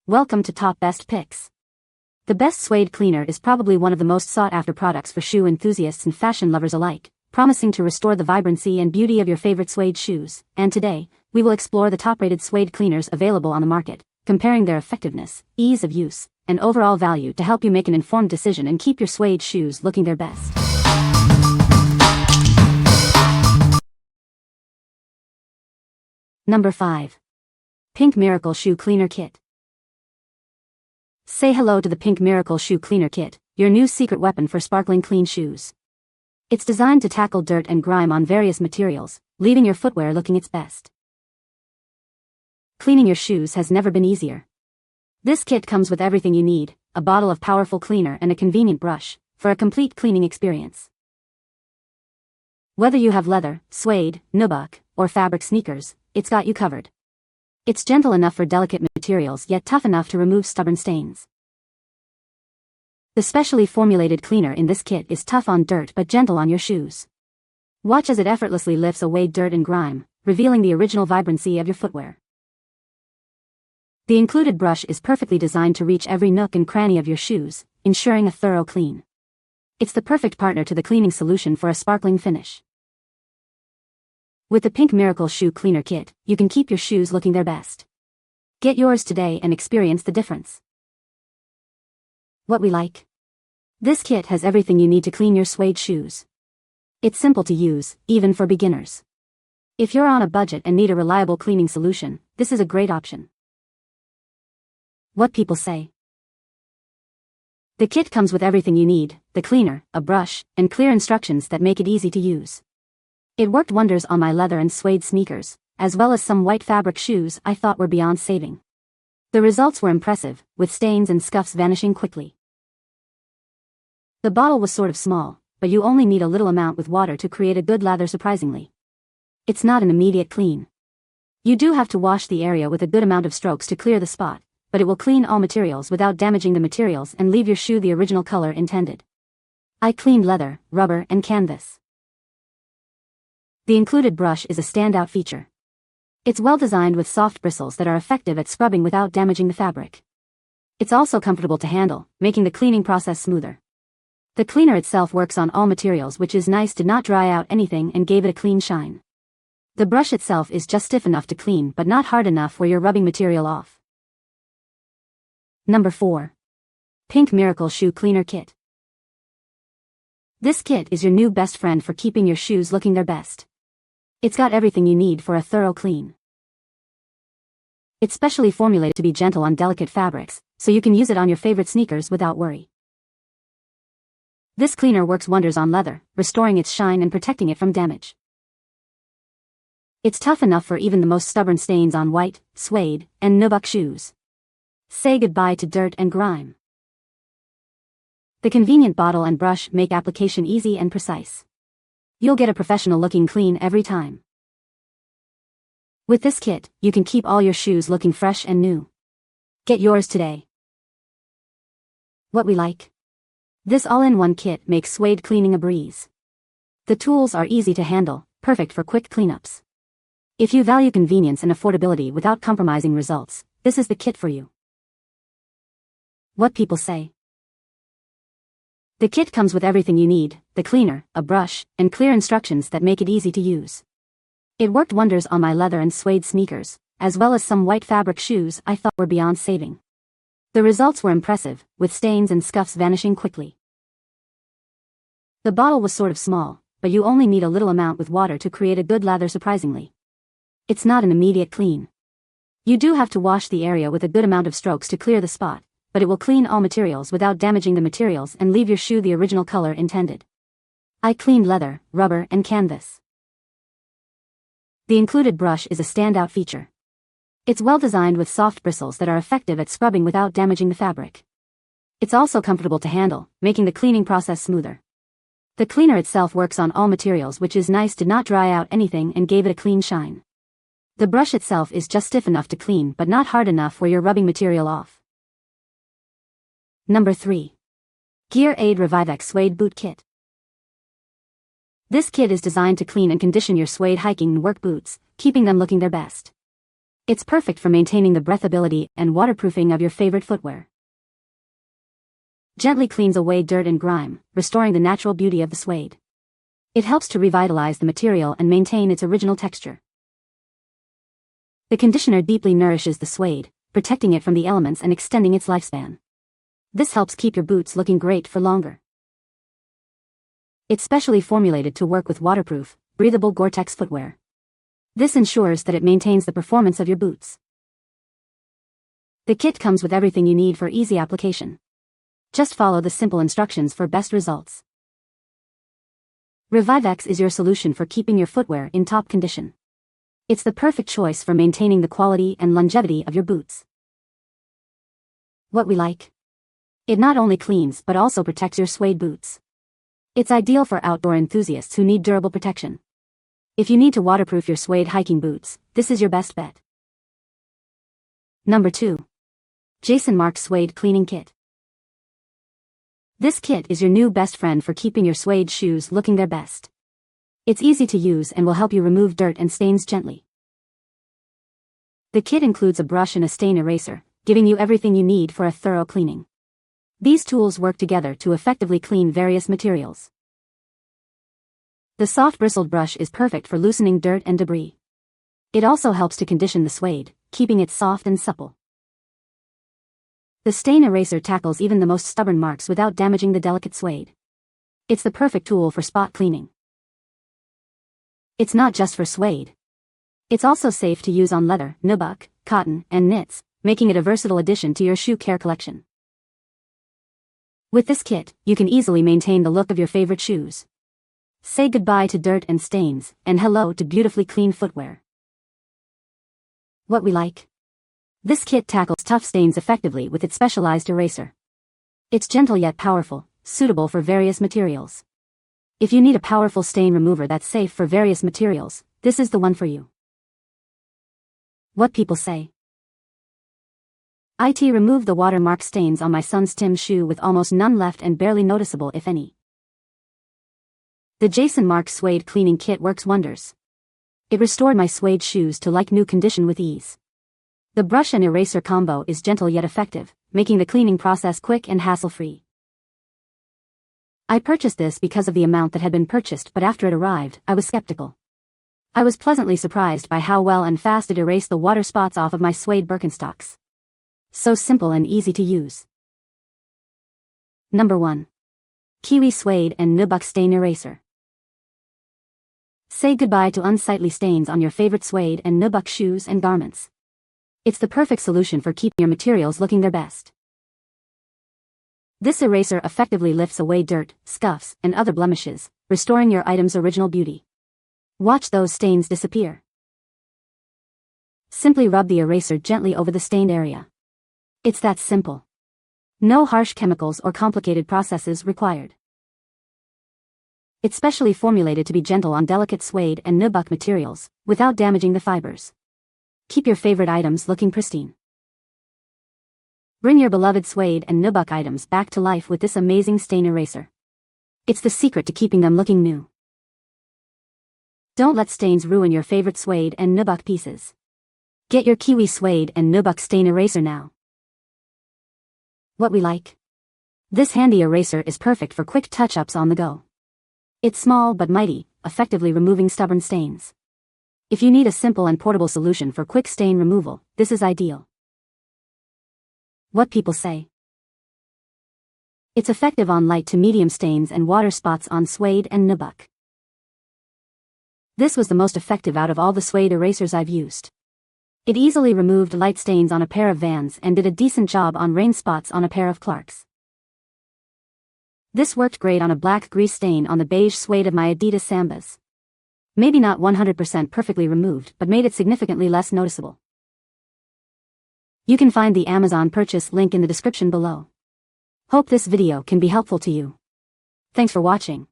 Welcome to Top Best Picks. The best suede cleaner is probably one of the most sought-after products for shoe enthusiasts and fashion lovers alike, promising to restore the vibrancy and beauty of your favorite suede shoes. And today, we will explore the top-rated suede cleaners available on the market, comparing their effectiveness, ease of use, and overall value to help you make an informed decision and keep your suede shoes looking their best. Number 5. Pink Miracle Shoe Cleaner Kit. Say hello to the Pink Miracle Shoe Cleaner Kit, your new secret weapon for sparkling clean shoes. It's designed to tackle dirt and grime on various materials, leaving your footwear looking its best. Cleaning your shoes has never been easier. This kit comes with everything you need, a bottle of powerful cleaner and a convenient brush, for a complete cleaning experience. Whether you have leather, suede, Nubuck, or fabric sneakers, it's got you covered. It's gentle enough for delicate materials yet tough enough to remove stubborn stains. The specially formulated cleaner in this kit is tough on dirt but gentle on your shoes. Watch as it effortlessly lifts away dirt and grime, revealing the original vibrancy of your footwear. The included brush is perfectly designed to reach every nook and cranny of your shoes, ensuring a thorough clean. It's the perfect partner to the cleaning solution for a sparkling finish. With the Pink Miracle Shoe Cleaner Kit, you can keep your shoes looking their best. Get yours today and experience the difference. What we like? This kit has everything you need to clean your suede shoes. It's simple to use, even for beginners. If you're on a budget and need a reliable cleaning solution, this is a great option. What people say. The kit comes with everything you need, the cleaner, a brush, and clear instructions that make it easy to use. It worked wonders on my leather and suede sneakers, as well as some white fabric shoes I thought were beyond saving. The results were impressive, with stains and scuffs vanishing quickly. The bottle was sort of small, but you only need a little amount with water to create a good lather surprisingly. It's not an immediate clean. You do have to wash the area with a good amount of strokes to clear the spot, but it will clean all materials without damaging the materials and leave your shoe the original color intended. I cleaned leather, rubber, and canvas. The included brush is a standout feature. It's well designed with soft bristles that are effective at scrubbing without damaging the fabric. It's also comfortable to handle, making the cleaning process smoother. The cleaner itself works on all materials, which is nice, did not dry out anything and gave it a clean shine. The brush itself is just stiff enough to clean but not hard enough where you're rubbing material off. Number 4. Pink Miracle Shoe Cleaner Kit. This kit is your new best friend for keeping your shoes looking their best. It's got everything you need for a thorough clean. It's specially formulated to be gentle on delicate fabrics, so you can use it on your favorite sneakers without worry. This cleaner works wonders on leather, restoring its shine and protecting it from damage. It's tough enough for even the most stubborn stains on white, suede, and Nubuck shoes. Say goodbye to dirt and grime. The convenient bottle and brush make application easy and precise. You'll get a professional-looking clean every time. With this kit, you can keep all your shoes looking fresh and new. Get yours today. What we like? This all-in-one kit makes suede cleaning a breeze. The tools are easy to handle, perfect for quick cleanups. If you value convenience and affordability without compromising results, this is the kit for you. What people say. The kit comes with everything you need, the cleaner, a brush, and clear instructions that make it easy to use. It worked wonders on my leather and suede sneakers, as well as some white fabric shoes I thought were beyond saving. The results were impressive, with stains and scuffs vanishing quickly. The bottle was sort of small, but you only need a little amount with water to create a good lather surprisingly. It's not an immediate clean. You do have to wash the area with a good amount of strokes to clear the spot, but it will clean all materials without damaging the materials and leave your shoe the original color intended. I cleaned leather, rubber, and canvas. The included brush is a standout feature. It's well designed with soft bristles that are effective at scrubbing without damaging the fabric. It's also comfortable to handle, making the cleaning process smoother. The cleaner itself works on all materials, which is nice, did not dry out anything and gave it a clean shine. The brush itself is just stiff enough to clean but not hard enough where you're rubbing material off. Number 3. Gear Aid Revivex Suede Boot Kit. This kit is designed to clean and condition your suede hiking and work boots, keeping them looking their best. It's perfect for maintaining the breathability and waterproofing of your favorite footwear. Gently cleans away dirt and grime, restoring the natural beauty of the suede. It helps to revitalize the material and maintain its original texture. The conditioner deeply nourishes the suede, protecting it from the elements and extending its lifespan. This helps keep your boots looking great for longer. It's specially formulated to work with waterproof, breathable Gore-Tex footwear. This ensures that it maintains the performance of your boots. The kit comes with everything you need for easy application. Just follow the simple instructions for best results. Revivex is your solution for keeping your footwear in top condition. It's the perfect choice for maintaining the quality and longevity of your boots. What we like. It not only cleans but also protects your suede boots. It's ideal for outdoor enthusiasts who need durable protection. If you need to waterproof your suede hiking boots, this is your best bet. Number 2. Markk Suede Cleaning Kit. This kit is your new best friend for keeping your suede shoes looking their best. It's easy to use and will help you remove dirt and stains gently. The kit includes a brush and a stain eraser, giving you everything you need for a thorough cleaning. These tools work together to effectively clean various materials. The soft bristled brush is perfect for loosening dirt and debris. It also helps to condition the suede, keeping it soft and supple. The stain eraser tackles even the most stubborn marks without damaging the delicate suede. It's the perfect tool for spot cleaning. It's not just for suede. It's also safe to use on leather, nubuck, cotton, and knits, making it a versatile addition to your shoe care collection. With this kit, you can easily maintain the look of your favorite shoes. Say goodbye to dirt and stains, and hello to beautifully clean footwear. What we like. This kit tackles tough stains effectively with its specialized eraser. It's gentle yet powerful, suitable for various materials. If you need a powerful stain remover that's safe for various materials, this is the one for you. What people say. It removed the watermark stains on my son's Tim shoe with almost none left and barely noticeable if any. The Markk Suede Cleaning Kit works wonders. It restored my suede shoes to like new condition with ease. The brush and eraser combo is gentle yet effective, making the cleaning process quick and hassle-free. I purchased this because of the amount that had been purchased, but after it arrived, I was skeptical. I was pleasantly surprised by how well and fast it erased the water spots off of my suede Birkenstocks. So simple and easy to use. Number 1. Kiwi Suede and Nubuck Stain Eraser. Say goodbye to unsightly stains on your favorite suede and nubuck shoes and garments. It's the perfect solution for keeping your materials looking their best. This eraser effectively lifts away dirt, scuffs, and other blemishes, restoring your item's original beauty. Watch those stains disappear. Simply rub the eraser gently over the stained area. It's that simple. No harsh chemicals or complicated processes required. It's specially formulated to be gentle on delicate suede and nubuck materials, without damaging the fibers. Keep your favorite items looking pristine. Bring your beloved suede and nubuck items back to life with this amazing stain eraser. It's the secret to keeping them looking new. Don't let stains ruin your favorite suede and nubuck pieces. Get your Kiwi Suede and Nubuck Stain Eraser now. What we like. This handy eraser is perfect for quick touch-ups on the go. It's small but mighty, effectively removing stubborn stains. If you need a simple and portable solution for quick stain removal, this is ideal. What people say. It's effective on light to medium stains and water spots on suede and nubuck. This was the most effective out of all the suede erasers I've used. It easily removed light stains on a pair of Vans and did a decent job on rain spots on a pair of Clarks. This worked great on a black grease stain on the beige suede of my Adidas Sambas. Maybe not 100% perfectly removed, but made it significantly less noticeable. You can find the Amazon purchase link in the description below. Hope this video can be helpful to you. Thanks for watching.